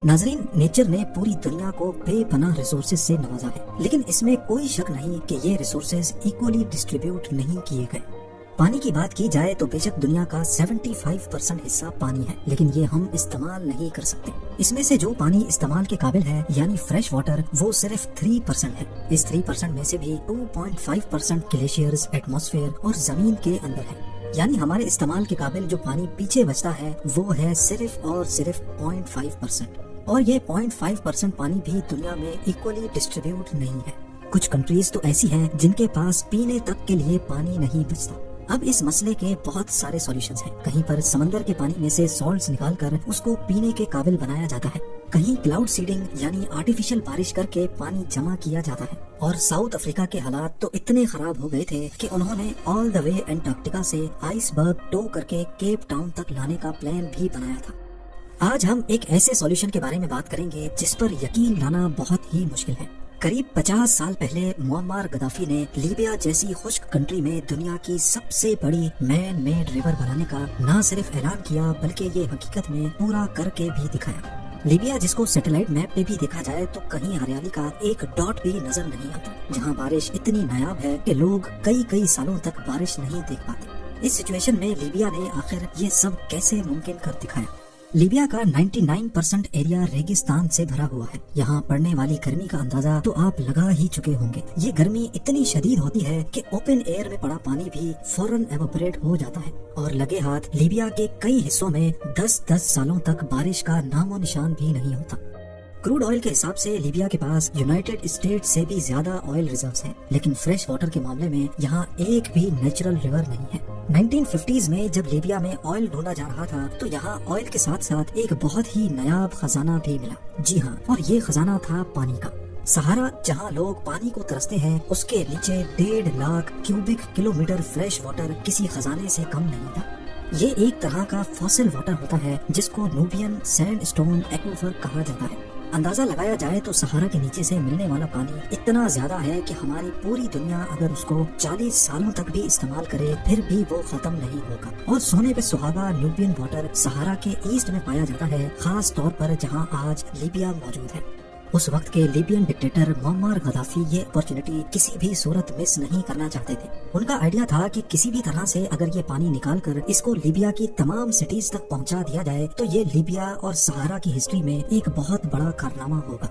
नाजरीन, नेचर ने पूरी दुनिया को बेपनाह रिसोर्सेज से नवाजा है, लेकिन इसमें कोई शक नहीं कि ये रिसोर्सेज इक्वली डिस्ट्रीब्यूट नहीं किए गए। पानी की बात की जाए तो बेशक दुनिया का 75% हिस्सा पानी है, लेकिन ये हम इस्तेमाल नहीं कर सकते। इसमें से जो पानी इस्तेमाल के काबिल है यानी फ्रेश वाटर, वो सिर्फ 3% है। इस 3% में से भी 2.5% ग्लेशियर्स, एटमॉस्फेयर और जमीन के अंदर है। यानी हमारे इस्तेमाल के काबिल जो पानी पीछे बचता है वो है सिर्फ और सिर्फ 0.5%। और ये 0.5% पानी भी दुनिया में इक्वली डिस्ट्रीब्यूट नहीं है। कुछ कंट्रीज तो ऐसी हैं जिनके पास पीने तक के लिए पानी नहीं बचता। अब इस मसले के बहुत सारे सॉल्यूशंस हैं। कहीं पर समंदर के पानी में से सॉल्ट्स निकालकर उसको पीने के काबिल बनाया जाता है, कहीं क्लाउड सीडिंग यानी आर्टिफिशियल बारिश करके पानी जमा किया जाता है। और साउथ अफ्रीका के हालात तो इतने खराब हो गए थे कि उन्होंने ऑल द वे एंटार्क्टिका से आइसबर्ग टो करके केप टाउन तक लाने का प्लान भी बनाया था। आज हम एक ऐसे सॉल्यूशन के बारे में बात करेंगे जिस पर यकीन लाना बहुत ही मुश्किल है। करीब 50 साल पहले मुअम्मर गद्दाफी ने लीबिया जैसी खुश्क कंट्री में दुनिया की सबसे बड़ी मैन मेड रिवर बनाने का न सिर्फ ऐलान किया बल्कि ये हकीकत में पूरा करके भी दिखाया। लीबिया, जिसको सैटेलाइट मैप पे भी देखा जाए तो कहीं हरियाली का एक डॉट भी नजर नहीं आता, जहाँ बारिश इतनी नायाब है कि लोग कई सालों तक बारिश नहीं देख पाते। इस सिचुएशन में लीबिया ने आखिर ये सब कैसे मुमकिन कर दिखाया। लीबिया का 99% एरिया रेगिस्तान से भरा हुआ है। यहाँ पड़ने वाली गर्मी का अंदाजा तो आप लगा ही चुके होंगे। ये गर्मी इतनी शदीद होती है कि ओपन एयर में पड़ा पानी भी फौरन एवापोरेट हो जाता है। और लगे हाथ लीबिया के कई हिस्सों में 10 सालों तक बारिश का नामो निशान भी नहीं होता। क्रूड ऑयल के हिसाब से लीबिया के पास यूनाइटेड स्टेट से भी ज्यादा ऑयल रिजर्व्स हैं, लेकिन फ्रेश वाटर के मामले में यहाँ एक भी नेचुरल रिवर नहीं है। 1950s में जब लीबिया में ऑयल ढूंढा जा रहा था तो यहाँ ऑयल के साथ साथ एक बहुत ही नायाब खजाना भी मिला। जी हाँ, और ये खजाना था पानी का। सहारा, जहाँ लोग पानी को तरसते हैं, उसके नीचे 1.5 lakh cubic kilometre fresh water किसी खजाने से कम नहीं था। ये एक तरह का फॉसिल वाटर होता है जिसको नूबियन सैंडस्टोन एक्वीफर कहा जाता है। अंदाजा लगाया जाए तो सहारा के नीचे से मिलने वाला पानी इतना ज्यादा है कि हमारी पूरी दुनिया अगर उसको 40 सालों तक भी इस्तेमाल करे फिर भी वो खत्म नहीं होगा। और सोने पे सुहागा न्यूबियन वाटर सहारा के ईस्ट में पाया जाता है, खास तौर पर जहाँ आज लीबिया मौजूद है। उस वक्त के लीबियन डिक्टेटर मुअम्मर गद्दाफी ये अपॉर्चुनिटी किसी भी सूरत मिस नहीं करना चाहते थे। उनका आइडिया था कि किसी भी तरह से अगर ये पानी निकाल कर इसको लीबिया की तमाम सिटीज तक पहुंचा दिया जाए तो ये लीबिया और सहारा की हिस्ट्री में एक बहुत बड़ा कारनामा होगा।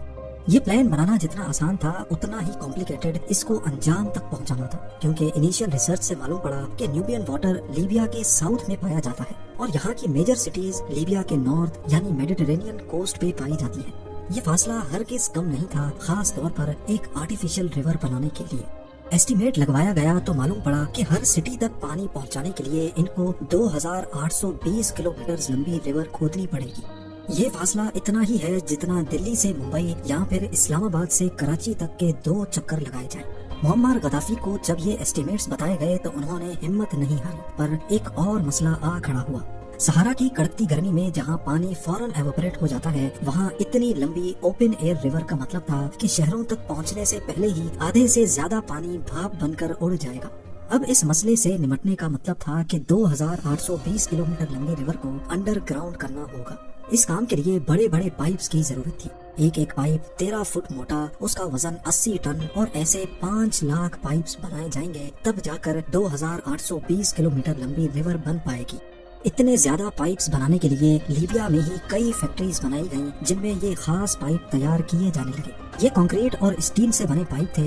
ये प्लान बनाना जितना आसान था उतना ही कॉम्प्लिकेटेड इसको अंजाम तक पहुंचाना था, क्योंकि इनिशियल रिसर्च से मालूम पड़ा कि न्यूबियन वाटर लीबिया के साउथ में पाया जाता है और यहाँ की मेजर सिटीज लीबिया के नॉर्थ यानी मेडिटेरेनियन कोस्ट पे पाई जाती है। ये फासला हरगिज़ कम नहीं था, खास तौर पर एक आर्टिफिशियल रिवर बनाने के लिए। एस्टीमेट लगवाया गया तो मालूम पड़ा कि हर सिटी तक पानी पहुंचाने के लिए इनको 2820 किलोमीटर लंबी रिवर खोदनी पड़ेगी। ये फासला इतना ही है जितना दिल्ली से मुंबई या फिर इस्लामाबाद से कराची तक के 2 चक्कर लगाए जाएं। मुअम्मर गद्दाफी को जब ये एस्टीमेट्स बताए गए तो उन्होंने हिम्मत नहीं हारी, पर एक और मसला आ खड़ा हुआ। सहारा की कड़कती गर्मी में जहाँ पानी फौरन एवापोरेट हो जाता है, वहाँ इतनी लंबी ओपन एयर रिवर का मतलब था कि शहरों तक पहुँचने से पहले ही आधे से ज्यादा पानी भाप बनकर उड़ जाएगा। अब इस मसले से निपटने का मतलब था कि 2820 किलोमीटर लंबी रिवर को अंडरग्राउंड करना होगा। इस काम के लिए बड़े बड़े पाइप्स की जरूरत थी। एक पाइप 13 फुट मोटा, उसका वजन 80 टन और ऐसे 5 लाख पाइप्स बनाए जाएंगे, तब जाकर 2820 किलोमीटर लंबी रिवर बन पाएगी। इतने ज्यादा पाइप्स बनाने के लिए लीबिया में ही कई फैक्ट्रीज बनाई गईं, जिनमें ये खास पाइप तैयार किए जाने लगे। ये कंक्रीट और स्टील से बने पाइप थे।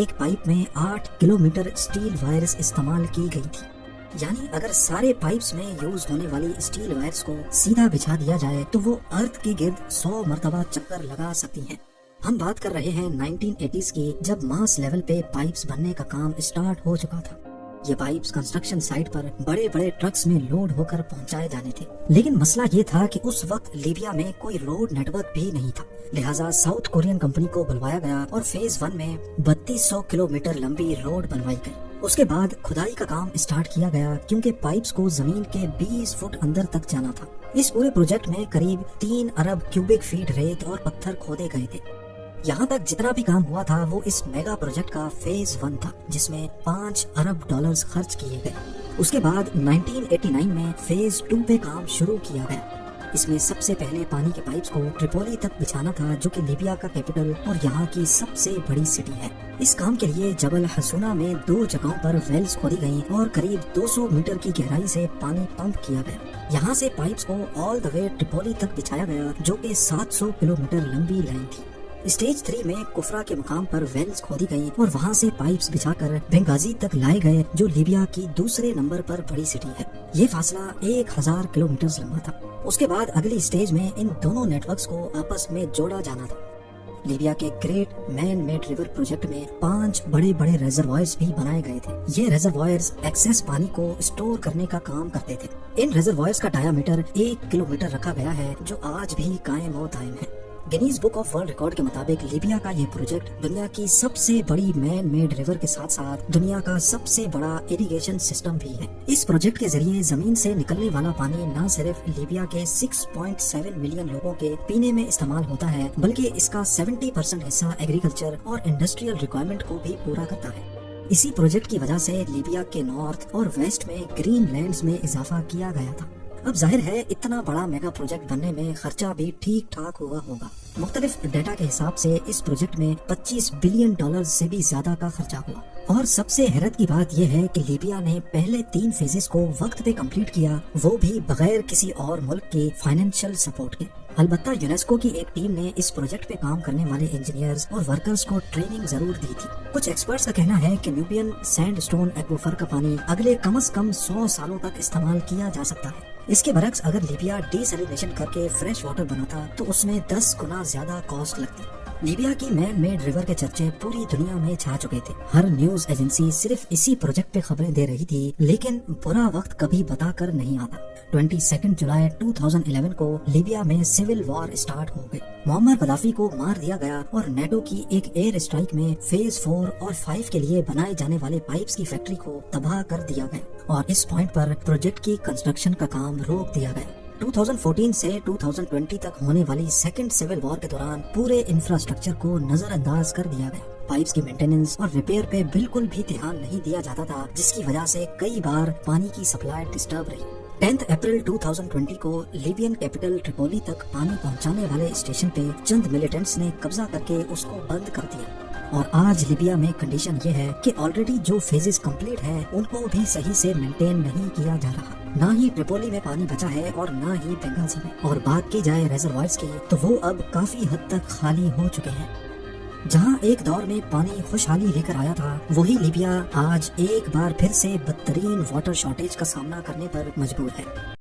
एक पाइप में 8 किलोमीटर स्टील वायर्स इस्तेमाल की गई थी। यानी अगर सारे पाइप्स में यूज होने वाली स्टील वायर्स को सीधा बिछा दिया जाए तो वो अर्थ के गिर्द 100 मरतबा चक्कर लगा सकती हैं। हम बात कर रहे हैं 1980s की, जब मास लेवल पे पाइप्स बनने का काम स्टार्ट हो चुका था। ये पाइप्स कंस्ट्रक्शन साइट पर बड़े बड़े ट्रक्स में लोड होकर पहुंचाए जाने थे, लेकिन मसला ये था कि उस वक्त लीबिया में कोई रोड नेटवर्क भी नहीं था। लिहाजा साउथ कोरियन कंपनी को बुलवाया गया और फेज 1 में 3200 किलोमीटर लंबी रोड बनवाई गई। उसके बाद खुदाई का काम स्टार्ट किया गया, क्योंकि पाइप्स को जमीन के 20 फुट अंदर तक जाना था। इस पूरे प्रोजेक्ट में करीब 3 अरब क्यूबिक फीट रेत और पत्थर खोदे गए थे। यहाँ तक जितना भी काम हुआ था वो इस मेगा प्रोजेक्ट का फेज 1 था, जिसमें 5 अरब डॉलर्स खर्च किए गए। उसके बाद 1989 में फेज 2 पे काम शुरू किया गया। اس میں سب سے پہلے پانی کے پائپس کو ٹریپولی تک بچھانا تھا، جو کہ لیبیا کا کیپٹل اور یہاں کی سب سے بڑی سٹی ہے۔ اس کام کے لیے جبل حسونہ میں 2 جگہوں پر ویلز کھودی گئیں اور قریب 200 میٹر کی گہرائی سے پانی پمپ کیا گیا۔ یہاں سے پائپس کو آل دا وے ٹریپولی تک بچھایا گیا، جو کہ 700 کلومیٹر لمبی لائن تھی۔ اسٹیج 3 میں کفرا کے مقام پر ویلز کھودی گئی اور وہاں سے پائپس بچھا کر بنغازی تک لائے گئے، جو لیبیا کی دوسرے نمبر پر بڑی سٹی ہے۔ یہ فاصلہ 1000 کلومیٹر لمبا تھا۔ اس کے بعد اگلی اسٹیج میں ان دونوں نیٹ ورکس کو آپس میں جوڑا جانا تھا۔ لیبیا کے great man made river project میں 5 بڑے بڑے ریزروائرز بھی بنائے گئے تھے۔ یہ ریزروائرز ایکسس پانی کو اسٹور کرنے کا کام کرتے تھے۔ ان ریزروائرز کا ڈایا میٹر 1 کلومیٹر رکھا گیا ہے، جو آج بھی قائم و دائم ہے۔ Guinness book of world record کے مطابق لیبیا کا یہ پروجیکٹ دنیا کی سب سے بڑی مین میڈ ریور کے ساتھ ساتھ دنیا کا سب سے بڑا اریگیشن سسٹم بھی ہے۔ اس پروجیکٹ کے ذریعے زمین سے نکلنے والا پانی نہ صرف لیبیا کے 6.7 ملین لوگوں کے پینے میں استعمال ہوتا ہے، بلکہ اس کا 70% حصہ ایگریکلچر اور انڈسٹریل ریکوائرمنٹ کو بھی پورا کرتا ہے۔ اسی پروجیکٹ کی وجہ سے لیبیا کے نارتھ اور ویسٹ میں گرین لینڈز میں اضافہ کیا گیا تھا۔ اب ظاہر ہے اتنا بڑا میگا پروجیکٹ بننے میں خرچہ بھی ٹھیک ٹھاک ہوا ہوگا۔ مختلف ڈیٹا کے حساب سے اس پروجیکٹ میں $25 بلین سے بھی زیادہ کا خرچہ ہوا، اور سب سے حیرت کی بات یہ ہے کہ لیبیا نے پہلے 3 فیزز کو وقت پہ کمپلیٹ کیا، وہ بھی بغیر کسی اور ملک کے فائنینشیل سپورٹ کے۔ البتہ یونیسکو کی ایک ٹیم نے اس پروجیکٹ پہ کام کرنے والے انجینئرز اور ورکرز کو ٹریننگ ضرور دی تھی۔ کچھ ایکسپرٹس کا کہنا ہے کہ نیوبین سینڈ سٹون ایکویفر کا پانی اگلے کم از کم 100 سالوں تک استعمال کیا جا سکتا ہے۔ اس کے برعکس اگر لیبیا ڈی سیلیبریشن کر کے فریش واٹر بناتا تو اس میں 10 گنا زیادہ کاسٹ لگتی۔ لیبیا کی مین میڈ ریور کے چرچے پوری دنیا میں چھا چکے تھے۔ ہر نیوز ایجنسی صرف اسی پروجیکٹ پہ خبریں دے رہی تھی، لیکن برا وقت کبھی بتا کر نہیں آتا۔ 22 جولائی 2011 کو لیبیا میں سول وار اسٹارٹ ہو گئی۔ معمر قذافی کو مار دیا گیا اور نیٹو کی ایک ایئر اسٹرائک میں فیز 4 اور 5 کے لیے بنائے جانے والے پائپس کی فیکٹری کو تباہ کر دیا گیا، اور اس پوائنٹ پر پروجیکٹ کی کنسٹرکشن کا کام روک دیا گیا۔ 2014 سے 2020 تک ہونے والی سیکنڈ سول وار کے دوران پورے انفراسٹرکچر کو نظر انداز کر دیا گیا۔ پائپس کی مینٹیننس اور ریپیئر پہ بالکل بھی دھیان نہیں دیا جاتا تھا، جس کی وجہ سے کئی بار پانی کی سپلائی ڈسٹرب رہی۔ 10 اپریل 2020 کو لیبین کیپٹل ٹریپولی تک پانی پہنچانے والے اسٹیشن پہ چند ملیٹنٹس نے قبضہ کر کے اس کو بند کر دیا، اور آج لیبیا میں کنڈیشن یہ ہے کہ آلریڈی جو فیزز کمپلیٹ ہیں ان کو بھی صحیح سے مینٹین نہیں کیا جا رہا۔ نہ ہی ٹریپولی میں پانی بچا ہے اور نہ ہی بنغازی میں، اور بات کی جائے ریزروائرز کی تو وہ اب کافی حد تک خالی ہو چکے ہیں۔ جہاں ایک دور میں پانی خوشحالی لے کر آیا تھا، وہی لیبیا آج ایک بار پھر سے بدترین واٹر شارٹیج کا سامنا کرنے پر مجبور ہے۔